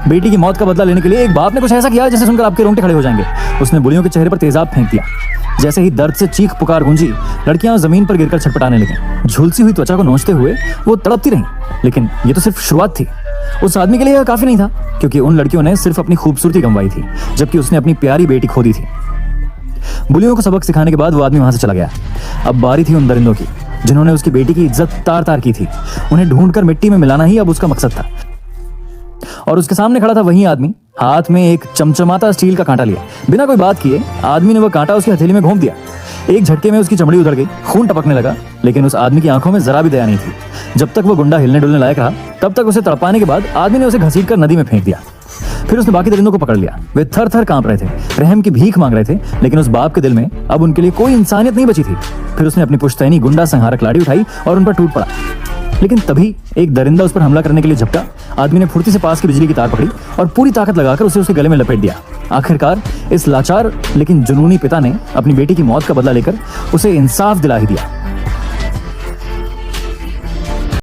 बेटी की मौत का बदला लेने के लिए एक बाप ने कुछ ऐसा किया जैसे सुनकर आपके रोंगटे खड़े हो जाएंगे। उसने बुलियों के चेहरे पर तेजाब फेंक दिया। जैसे ही दर्द से चीख पुकार गूंजी, लड़कियां जमीन पर गिरकर छटपटाने लगी। झुलसी हुई त्वचा को नोचते हुए वो तड़पती रहीं। लेकिन ये तो सिर्फ शुरुआत थी। उस आदमी के लिए यह काफी नहीं था, क्योंकि उन लड़कियों ने सिर्फ अपनी खूबसूरती गंवाई थी, जबकि उसने अपनी प्यारी बेटी खो दी थी। बुलियों को सबक सिखाने के बाद वो आदमी वहां से चला गया। अब बारी थी उन दरिंदों की, जिन्होंने उसकी बेटी की इज्जत तार तार की थी। उन्हें ढूंढकर मिट्टी में मिलाना ही अब उसका मकसद था। और उसके सामने खड़ा था वही आदमी, हाथ में एक चमचमाता स्टील का कांटा लिया। बिना कोई बात किए आदमी ने वह कांटा उसकी हथेली में घोंप दिया। एक झटके में उसकी चमड़ी उधड़ गई, खून टपकने लगा। लेकिन उस आदमी की आंखों में जरा भी दया नहीं थी। जब तक वो गुंडा हिलने डुलने लायक रहा, तब तक उसे तड़पाने के बाद आदमी ने उसे घसीटकर नदी में फेंक दिया। फिर उसने बाकी दरिंदों को पकड़ लिया। वे थर थर कांप रहे थे, रहम की भीख मांग रहे थे, लेकिन उस बाप के दिल में अब उनके लिए कोई इंसानियत नहीं बची थी। फिर उसने अपनी पुश्तैनी गुंडा संहारक लाठी उठाई और उन पर टूट पड़ा। लेकिन तभी एक दरिंदा उस पर हमला करने के लिए झपटा। आदमी ने फुर्ती से पास की बिजली की तार पकड़ी और पूरी ताकत लगाकर उसे उसके गले में लपेट दिया। आखिरकार इस लाचार लेकिन जुनूनी पिता ने अपनी बेटी की मौत का बदला लेकर उसे इंसाफ दिला ही दिया।